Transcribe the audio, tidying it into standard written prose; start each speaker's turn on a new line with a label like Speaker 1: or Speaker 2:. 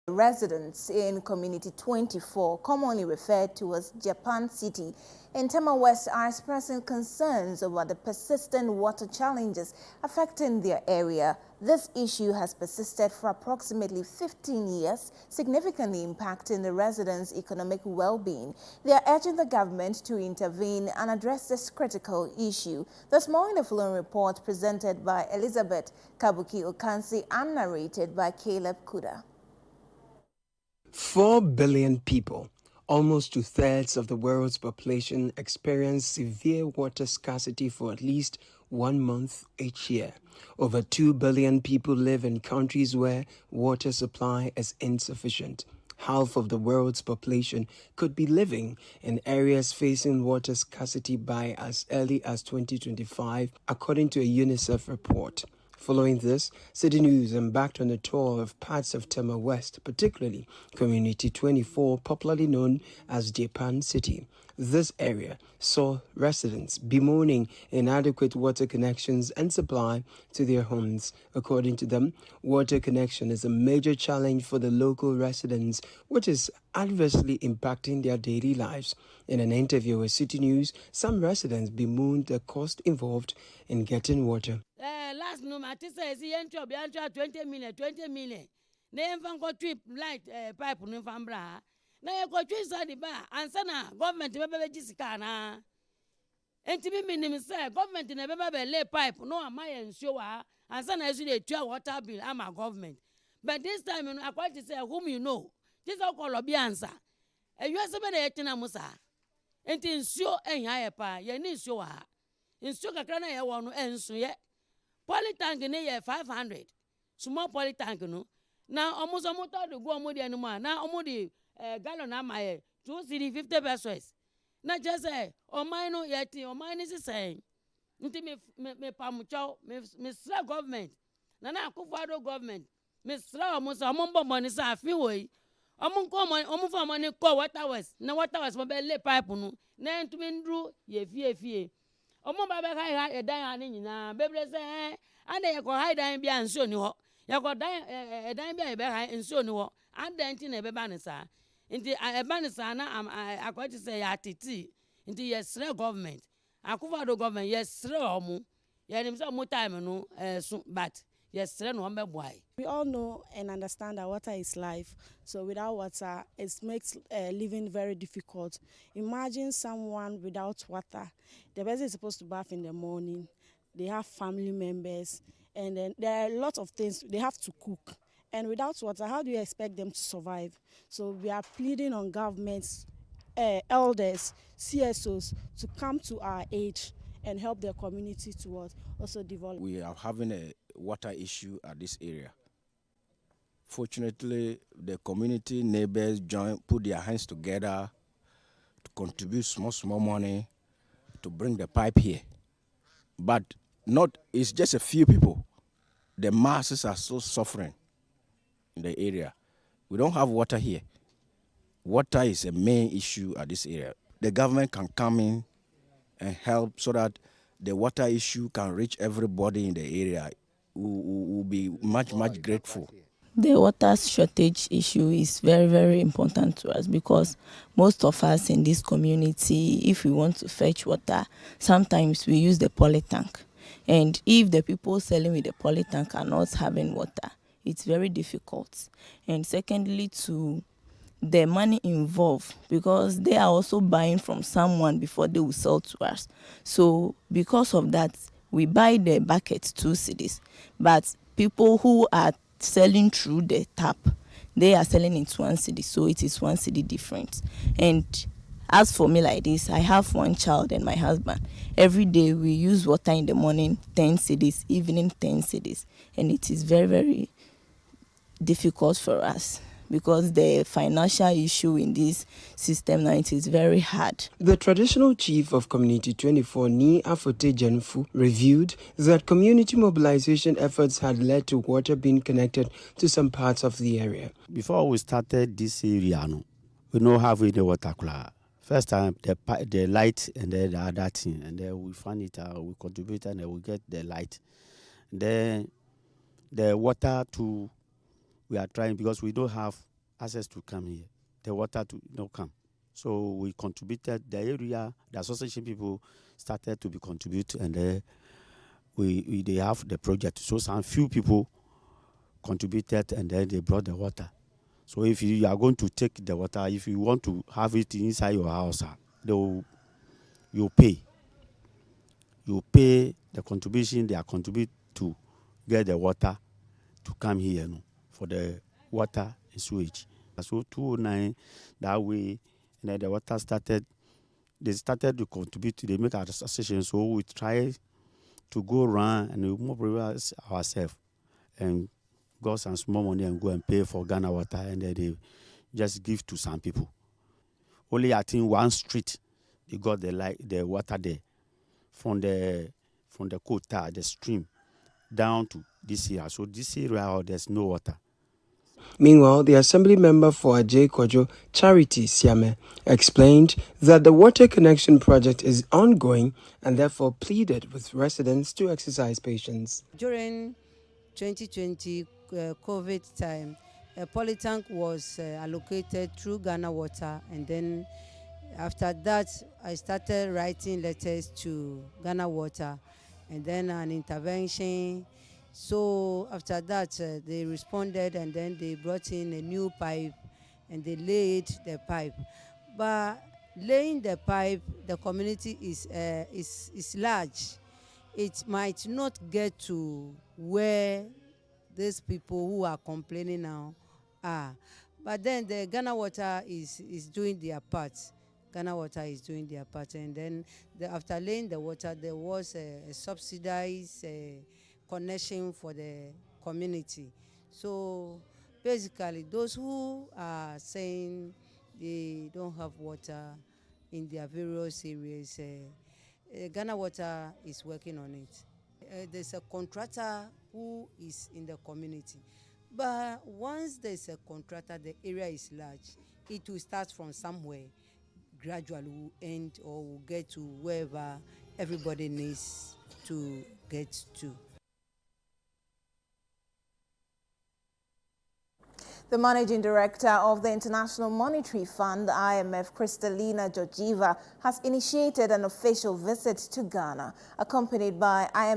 Speaker 1: Residents in Community 24, commonly referred to as Japan City, in Tema West are expressing concerns over the persistent water challenges affecting their area. This issue has persisted for approximately 15 years, significantly impacting the residents' economic well-being. They are urging the government to intervene and address this critical issue. There's more in the following report presented by Elizabeth Kabuki Okansi and narrated by Caleb Kuda.
Speaker 2: 4 billion people, almost 2/3 of the world's population, experience severe water scarcity for at least 1 month each year. Over 2 billion people live in countries where water supply is insufficient. Half of the world's population could be living in areas facing water scarcity by as early as 2025, according to a UNICEF report. Following this, Citi News embarked on a tour of parts of Tema West, particularly Community 24, popularly known as Japan City. This area saw residents bemoaning inadequate water connections and supply to their homes. According to them, water connection is a major challenge for the local residents, which is adversely impacting their daily lives. In an interview with Citi News, some residents bemoaned the cost involved in getting water.
Speaker 3: Last no matter says he enter 20 million. They go trip light pipe no fambra. Na you go trip side the bar and sana government be jisika na. Enti me minim say government na be lay pipe no am ensure and sana you dey try water bill am government. But this time I quite say whom you know. This all call obi answer. E you say be dey tina musa. Enti ensure ehia pa ye ni ensure ha. Ensure kakra na ye wo no enso ye. Polytank ni ye 500. Small polytank no. Now almost to the go amodi anymore. Now amodi gallon am 2 Citi 50 pesos. Na just say o mine no yeti o mine is saying. Nti me pamucho me sra government. Na akufado government. Me sra almost amombo money sa afi we. Omo for money call water west. Na water west mo be lay pipe no. Na ntumi ndru ye fie. Omo baba kai e dan ani nyina bebre se ande ye ko hai dan bia nso ni ho ye ko dan dan bia ye be hai nso ni ho ande nti na be ba ne sa nti e ba ne sa na akwati se ya titi nti ye sre government akufado government ye sre omo ye nim se omo time no so but yes, we
Speaker 4: all know and understand that water is life. So without water, it makes living very difficult. Imagine someone without water. The person is supposed to bath in the morning. They have family members. And then there are a lot of things. They have to cook. And without water, how do you expect them to survive? So we are pleading on governments, elders, CSOs to come to our aid and help their community to also develop.
Speaker 5: We are having a water issue at this area. Fortunately, the community neighbors put their hands together to contribute small money to bring the pipe here. But it's just a few people. The masses are still suffering in the area. We don't have water here. Water is a main issue at this area. The government can come in and help so that the water issue can reach everybody in the area. Will be much grateful.
Speaker 6: The water shortage issue is very important to us because most of us in this community, if we want to fetch water, sometimes we use the polytank. And if the people selling with the polytank are not having water, it's very difficult. And secondly, to the money involved, because they are also buying from someone before they will sell to us. So because of that, we buy the bucket 2 cedis, but people who are selling through the tap, they are selling it 1 cedi, so it is 1 cedi difference. And as for me like this, I have 1 child and my husband. Every day we use water in the morning 10 cedis, evening 10 cedis, and it is very difficult for us, because the financial issue in this system now, it is very hard.
Speaker 2: The traditional chief of Community 24, Ni Afote Jenfu, reviewed that community mobilization efforts had led to water being connected to some parts of the area.
Speaker 7: Before we started this area, we don't have any water. First time, the light and then the other thing, and then we found it, we contributed and then we get the light. Then the water too, we are trying because we don't have access to come here, the water to not come. So we contributed, the area, the association people started to be contributed, and they have the project. So some few people contributed, and then they brought the water. So if you are going to take the water, if you want to have it inside your house, you pay. You pay the contribution they are contribute to get the water to come here, for the water and sewage. So 209, that way, and then the water started. They started to contribute. They make our association. So we try to go around and we mobilize ourselves and got some small money and go and pay for Ghana water, and then they just give to some people. Only I think one street they got the water there from the quota, the stream down to this area. So this area there's no water.
Speaker 2: Meanwhile, the Assembly member for Ajay Kojo, Charity Siame, explained that the water connection project is ongoing and therefore pleaded with residents to exercise patience.
Speaker 8: During 2020 COVID time, a polytank was allocated through Ghana Water, and then after that I started writing letters to Ghana Water, and then an intervention. So after that they responded, and then they brought in a new pipe and they laid the pipe. But laying the pipe, the community is large. It might not get to where these people who are complaining now are. But then the Ghana Water is doing their part. Ghana Water is doing their part. And then after laying the water, there was a subsidized connection for the community. So basically, those who are saying they don't have water in their various areas, Ghana Water is working on it. There's a contractor who is in the community, but once there's a contractor, the area is large. It will start from somewhere, gradually will end or will get to wherever everybody needs to get to.
Speaker 1: The managing director of the International Monetary Fund, IMF, Kristalina Georgieva, has initiated an official visit to Ghana, accompanied by IMF